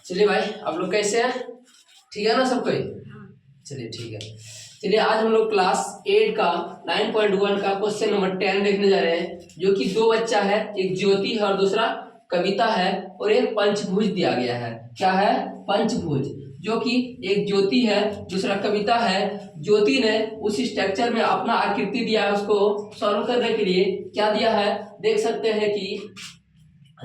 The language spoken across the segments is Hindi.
चलिए भाई, आप लोग कैसे हैं? ठीक है ना सब कोई? चलिए ठीक है। चलिए आज हम लोग क्लास 8 का 9.1 का क्वेश्चन नंबर 10 देखने जा रहे हैं, जो कि दो बच्चा है, एक ज्योति है और दूसरा कविता है, और एक पंचभुज दिया गया है। क्या है? पंचभुज। जो कि एक ज्योति है, दूसरा कविता है। ज्योति ने उस स्ट्रक्चर में अपना आकृति दिया है, उसको सॉल्व करने के लिए क्या दिया है देख सकते हैं कि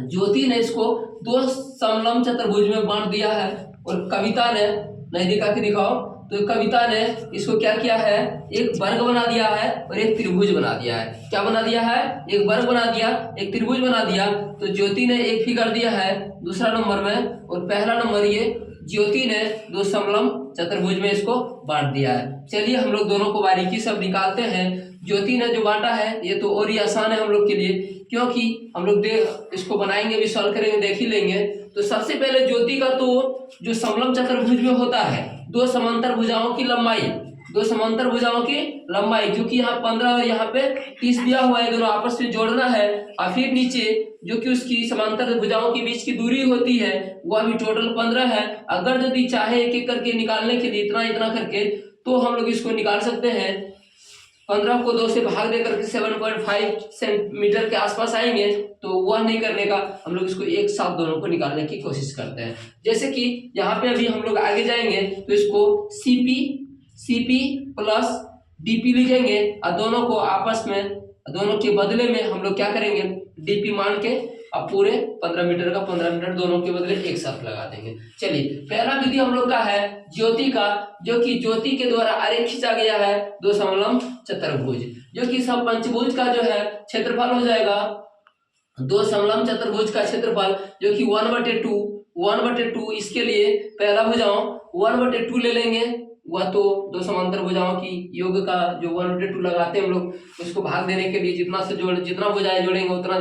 ज्योति ने इसको दो समलंब चतुर्भुज में बांट दिया है, और कविता ने नहीं दिखा के दिखाओ, तो कविता ने इसको क्या किया है, एक वर्ग बना दिया है और एक त्रिभुज बना दिया है। क्या बना दिया है? एक वर्ग बना दिया, एक त्रिभुज बना दिया। तो ज्योति ने एक फिगर दिया है दूसरा नंबर में, और पहला नंबर ये ज्योति ने दो समलंब चतुर्भुज में इसको बांट दिया है। चलिए हम लोग दोनों को बारीकी सब निकालते हैं। ज्योति ने जो बांटा है ये तो और ही आसान है हम लोग के लिए, क्योंकि हम लोग इसको बनाएंगे भी, सॉल्व करेंगे, देख ही लेंगे। तो सबसे पहले ज्योति का तो जो समलंब चतुर्भुज में होता है, दो समांतर भुजाओं की लंबाई, दो समांतर भुजाओं की लंबाई, जो कि यहाँ 15 और यहाँ पे 30 दिया हुआ है, दोनों आपस में जोड़ना है। और फिर नीचे जो कि उसकी समांतर भुजाओं के बीच की दूरी होती है वह भी टोटल 15 है। अगर यदि चाहे एक एक करके निकालने के लिए इतना इतना करके, तो हम लोग इसको निकाल सकते हैं। 15 को 2 से भाग देकर के 7.5 सेंटीमीटर के आसपास आएंगे, तो वह नहीं करने का, हम लोग इसको एक साथ दोनों को निकालने की कोशिश करते हैं। जैसे कि यहाँ पे अभी हम लोग आगे जाएंगे तो इसको CP प्लस DP लिखेंगे, और दोनों को आपस में, दोनों के बदले में हम लोग क्या करेंगे, DP मान के अब पूरे 15 मीटर का 15 मीटर दोनों के बदले एक साथ लगा देंगे। चलिए पहला विधि हम लोग का है ज्योति का, जो कि ज्योति के द्वारा आरेख खींचा गया है दो समलंब चतुर्भुज, जो कि सब पंचभुज का जो है क्षेत्रफल हो जाएगा, दो समलंब चतुर्भुज का क्षेत्रफल, जो कि 1/2। इसके लिए पहला भुजाओं 1/2 ले लेंगे, वह तो दो समांतर भुजाओं की योग का जो 1/2 लगाते हैं हम लोग, उसको भाग देने के लिए जितना भुजाएं जोड़ेंगे उतना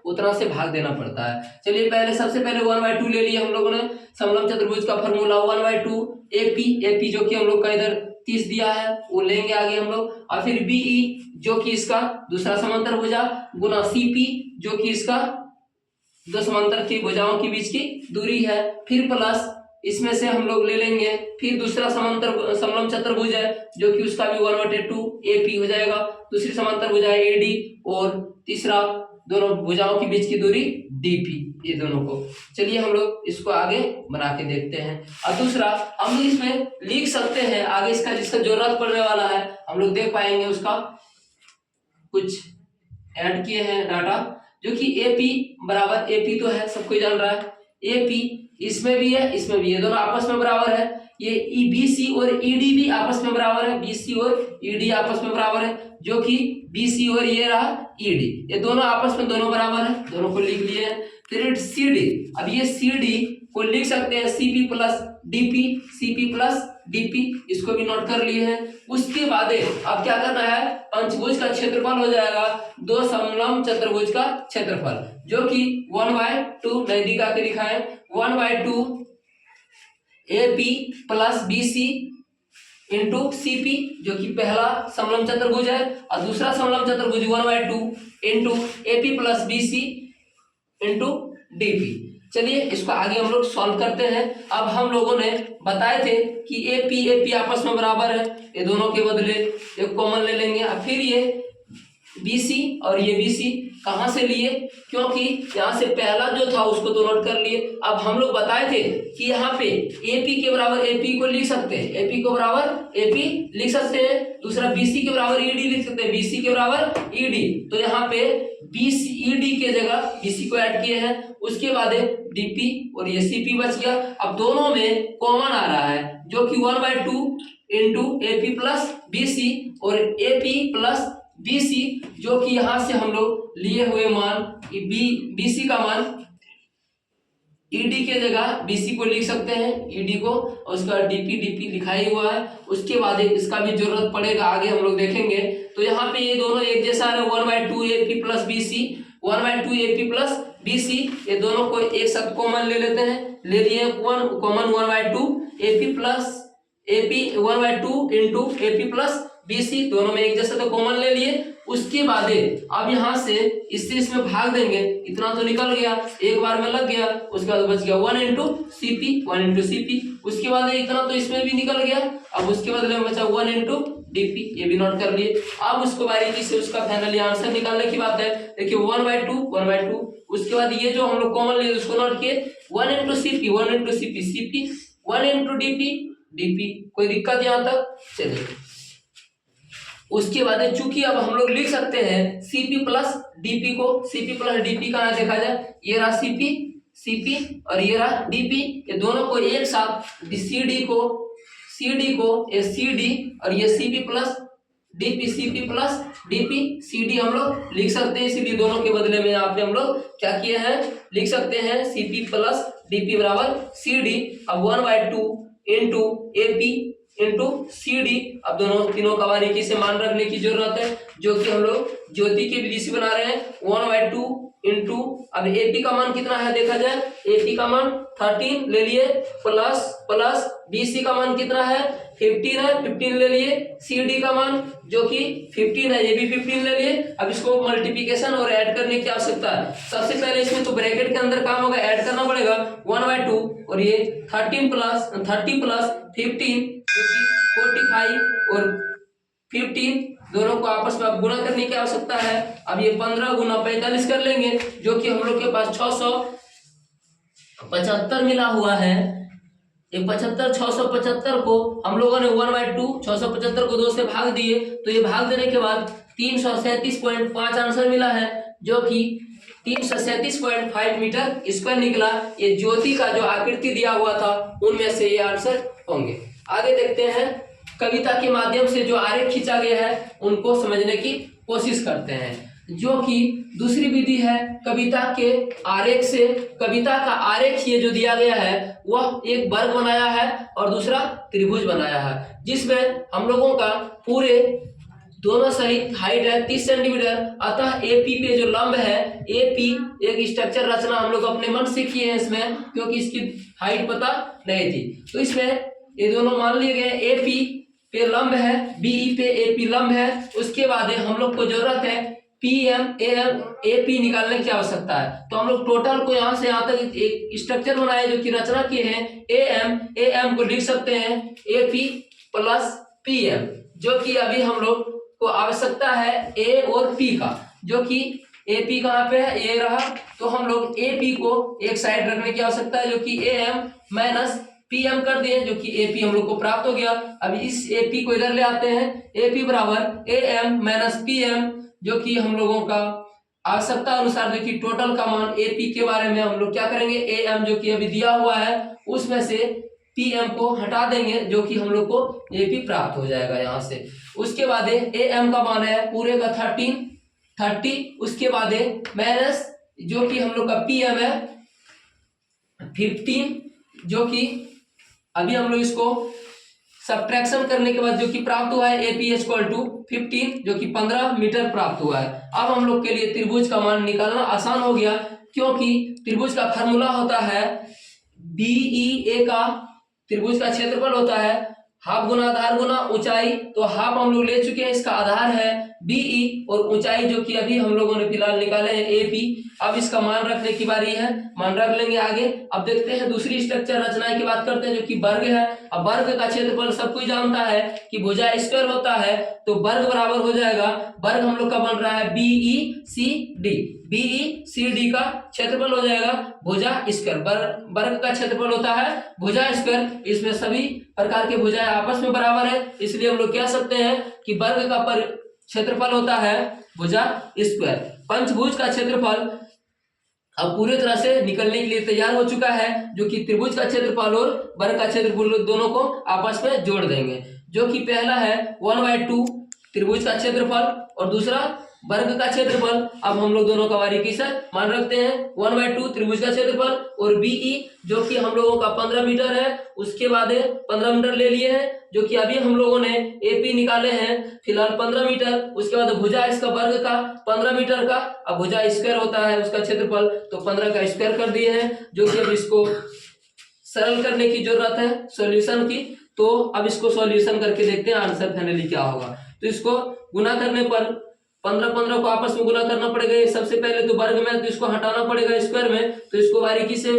उतना से भाग देना पड़ता है। चलिए पहले सबसे पहले 1/2 ले लिया हम लोगों ने। समलंब चतुर्भुज का फॉर्मूला 1/2 AP, जो कि हम लोग का इधर 30 दिया है, वो लेंगे आगे हम लोग। और फिर BE, जो कि इसका दूसरा समांतर भुजा, गुना CP, जो कि इसका दो समांतर की भुजाओं के बीच की दूरी है, फिर प्लस इसमें से हम लोग ले लेंगे फिर दूसरा समलंब चतुर्भुज है, जो कि उसका भी 1/2 AP हो जाएगा, दूसरी समांतर भुजा है AD, और तीसरा दोनों भुजाओं के बीच की दूरी DP, ये दोनों को। चलिए हम लोग इसको आगे बना के देखते हैं। और दूसरा हम लोग इसमें लिख सकते हैं आगे, इसका जिसका जरूरत पड़ने वाला है हम लोग देख पाएंगे, उसका कुछ ऐड किए हैं डाटा, जो कि AP बराबर AP तो है, सबको जान रहा है, AP इसमें भी है, इसमें भी है, दोनों आपस में बराबर है। ये BC और ED भी आपस में बराबर है, BC और ED आपस में बराबर है, जो कि BC और ये रहा ED, ये दोनों आपस में दोनों बराबर है, दोनों को लिख लिए हैं। फिर CD, अब ये CD को लिख सकते हैं CP प्लस DP, इसको भी नोट कर लिए हैं। उसके बाद अब क्या करना है, पंचभुज का क्षेत्रफल हो जाएगा दो समलंब चतुर्भुज का क्षेत्रफल, जो कि 1/2 नहीं दिखा के दिखाएं, 1/2 AP plus BC into CP, जो कि पहला समलंब चतुर्भुज है, और दूसरा समलंब चतुर्भुज 1/2 into AP plus BC into DP। चलिए इसको आगे हम लोग सॉल्व करते हैं। अब हम लोगों ने बताए थे कि AP आपस में बराबर है, ये दोनों के बदले एक कॉमन ले लेंगे। अब फिर ये BC और ये BC कहाँ से लिए, क्योंकि यहाँ से पहला जो था उसको तो नोट कर लिए। अब हम लोग बताए थे कि यहाँ पे AP के बराबर AP को लिख सकते हैं, AP को बराबर AP लिख सकते हैं, दूसरा BC के बराबर ED लिख सकते हैं, BC के बराबर ED। तो यहाँ पे ED के जगह BC को ऐड किए हैं, उसके बाद DP और ये CP बच गया। अब दोनों में कॉमन आ रहा है, जो कि 1/2 इंटू AP प्लस BC और AP प्लस BC, जो कि यहां से हम लोग लिए हुए मान BC का मान ED के जगह BC को लिख सकते हैं, ED को, और उसका DP लिखा ही हुआ है। उसके बाद इसका भी जरूरत पड़ेगा, आगे हम लोग देखेंगे। तो यहाँ पे ये दोनों एक जैसा है, 1/2 AP plus BC, 1/2 AP plus BC, ये दोनों को एक साथ कॉमन ले लेते हैं, ले लिए common 1/2 AP plus AP 1/2 into AP plus BC, दोनों में एक जैसा तो कॉमन ले लिए, उसके बाद अब यहाँ से इससे इसमें भाग देंगे, इतना तो निकल गया, एक बार में लग गया, उसके बाद बच गया 1 इंटू CP। उसके बाद इतना तो इसमें भी निकल गया, अब उसके बदले में बचा 1 इंटू DP, ये भी नोट कर लिए। अब उसको बारीकी से उसका फाइनली आंसर निकालने की बात है। देखिए 1/2, उसके बाद ये जो हम लोग कॉमन लिए उसको नोट किए 1 इंटू CP, 1 इंटू DP। कोई दिक्कत यहाँ तक? चलिए, उसके बाद चूंकि अब हम लोग लिख सकते हैं CP प्लस DP को, CP प्लस DP का देखा जाए, ये रहा CP और ये रहा DP, ये दोनों को एक साथ CD को ये CD और ये CP प्लस DP CD हम लोग लिख सकते हैं। इसीलिए दोनों के बदले में यहाँ पे हम लोग क्या किए हैं, लिख सकते हैं CP प्लस DP बराबर CD। अब 1/2 इंटू AP इंटू CD। अब दोनों तीनों का बारीकी से मान रखने की जरूरत है, जो कि हम लोग ज्योति के विधि से बना रहे हैं। 1/2 इंटू, अब AP का मान कितना है देखा जाए, AP का मान 13 ले लिए, प्लस BC का मान कितना है 15 है, 15 ले लिए, CD का मान जो कि 15 है, ये भी 15 ले लिए। अब इसको मल्टीप्लिकेशन और ऐड करने की आवश्यकता है। सबसे पहले इसमें तो ब्रैकेट के अंदर काम होगा, ऐड करना पड़ेगा 1/2 और ये 30 प्लस 15 जो कि 45 और 15 दोनों को आपस में अब गुना करने की आवश्यकता है। अब ये 15 गुना 45 कर लेंगे, जो कि हम लोग के पास 675 मिला हुआ है। ये 675 को हम लोगों ने 1/2 675 को 2 से भाग दिए, तो ये भाग देने के बाद 337.5 आंसर मिला है, जो कि 337.5 मीटर स्क्वायर निकला। ये ज्योति का जो आकृति दिया हुआ था उनमें से ये आंसर होंगे। आगे देखते हैं, कविता के माध्यम से जो आरेख खींचा गया है उनको समझने की कोशिश करते हैं, जो कि दूसरी विधि है कविता के आरेख से। कविता का आरेख ये जो दिया गया है वह एक वर्ग बनाया है और दूसरा त्रिभुज बनाया है, जिसमें हम लोगों का पूरे दोनों सहित हाइट है 30 सेंटीमीटर। अतः AP पे जो लंब है, AP एक स्ट्रक्चर रचना हम लोग अपने मन से किए हैं इसमें, क्योंकि इसकी हाइट पता नहीं थी, तो इसमें ये दोनों मान लिए गए। AP पे लंब है, BE पे AP लंब है। उसके बाद हम लोग को जरूरत है PM AM AP निकालने की आवश्यकता है, तो हम लोग टोटल को यहाँ से यहाँ तक एक स्ट्रक्चर बनाए जो कि रचना किए हैं। AM को लिख सकते हैं AP प्लस PM, जो कि अभी हम लोग को आवश्यकता है A और P का, जो कि AP कहाँ पे है, ये रहा, तो हम लोग AP को एक साइड रखने की आवश्यकता है, जो कि AM माइनस PM कर दिए, जो कि AP हम लोग को प्राप्त हो गया। अब इस AP को इधर ले आते हैं, AP बराबर AM माइनस PM, जो कि हम लोगों का आवश्यकता अनुसार जो कि टोटल का मान AP के बारे में हम लोग क्या करेंगे, AM जो कि अभी दिया हुआ है उसमें से PM को हटा देंगे, जो कि हम लोग को AP प्राप्त हो जाएगा यहाँ से। उसके बाद AM का मान है पूरे का 30, उसके बाद माइनस जो कि हम लोग का PM है 15, जो कि अभी हम लोग इसको सब्ट्रैक्शन करने के बाद जो कि प्राप्त हुआ है AP इक्वल टू 15, जो कि 15 मीटर प्राप्त हुआ है। अब हम लोग के लिए त्रिभुज का मान निकालना आसान हो गया, क्योंकि त्रिभुज का फार्मूला होता है BEA का, त्रिभुज का क्षेत्रफल होता है हाफ गुना आधार गुना ऊंचाई, तो हाफ हम लोग ले चुके हैं, इसका आधार है BE और ऊंचाई जो कि अभी हम लोगों ने फिलहाल निकाले हैं AP। अब इसका मान रखने की बारी है, मान रख लेंगे आगे। अब देखते हैं दूसरी स्ट्रक्चर रचना की बात करते हैं, जो कि वर्ग है। अब वर्ग का क्षेत्रफल सब कोई जानता है कि भुजा स्क्वायर होता है, तो वर्ग बराबर हो जाएगा, वर्ग हम लोग का बन रहा है BECD का क्षेत्रफल हो जाएगा भुजा स्क्वायर। वर्ग का क्षेत्रफल होता है भुजा स्क्वायर, इसमें सभी प्रकार के भुजाएं आपस में बराबर है, इसलिए हम लोग कह सकते हैं कि वर्ग का क्षेत्रफल होता है भुजा स्क्वायर। पंचभुज का क्षेत्रफल अब पूरी तरह से निकलने के लिए तैयार हो चुका है, जो कि त्रिभुज का क्षेत्रफल और वर्ग का क्षेत्रफल दोनों को आपस में जोड़ देंगे, जो कि पहला है 1/2 त्रिभुज का क्षेत्रफल और दूसरा वर्ग का क्षेत्रफल। अब हम लोग दोनों का बारीकी से मान रखते हैं, 1/2 त्रिभुज का क्षेत्रफल और BE जो कि हम लोगों का 15 मीटर है, उसके बाद 15 मीटर ले लिए हैं, जो कि अभी हम लोगों ने AP निकाले हैं फिलहाल 15 मीटर। उसके बाद भुजा इसका वर्ग का 15 मीटर का, अब भुजा स्क्वायर होता है उसका क्षेत्रफल, तो 15 का स्क्वायर कर दिए हैं, जो कि अब इसको सरल करने की जरूरत है सॉल्यूशन की। तो अब इसको सॉल्यूशन करके देखते हैं आंसर फाइनली क्या होगा। तो इसको गुना करने पर 15 को आपस में गुना करना पड़ेगा। ये सबसे पहले तो वर्ग में, तो इसको हटाना पड़ेगा स्क्वायर में, तो इसको बारीकी से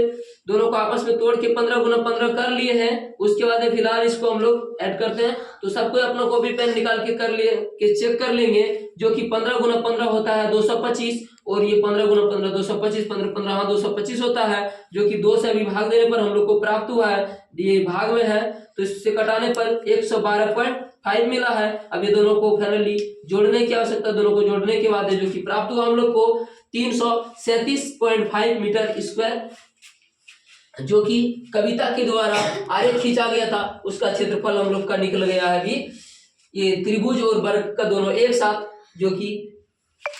दोनों को आपस में तोड़ के 15 गुना 15 कर लिए हैं। उसके बाद फिलहाल इसको हम लोग ऐड करते हैं। तो सबको अपना कॉपी पेन निकाल के कर लिए के चेक कर लेंगे, जो कि 15 गुना 15 होता है 225, और ये 15 गुना 15 225, 15 15 हाँ 225 होता है, जो कि 2 से अभी भाग देने पर हम लोग को प्राप्त हुआ है। ये भाग में है तो इससे कटाने पर 112.5 मिला है। अब ये दोनों को फाइनली जोड़ने की आवश्यकता, दोनों को जोड़ने के बाद जो कि प्राप्त हुआ हम लोग को 337.5 मीटर स्क्वायर, जो कि कविता के द्वारा आरेख खींचा गया था, उसका क्षेत्रफल हम लोग का निकल गया है अभी। ये त्रिभुज और वर्ग का दोनों एक साथ, जो कि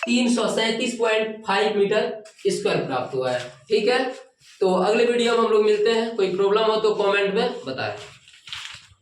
337.5 मीटर स्क्वायर प्राप्त हुआ है। ठीक है, तो अगले वीडियो में हम लोग मिलते हैं। कोई प्रॉब्लम हो तो कमेंट में बताएं।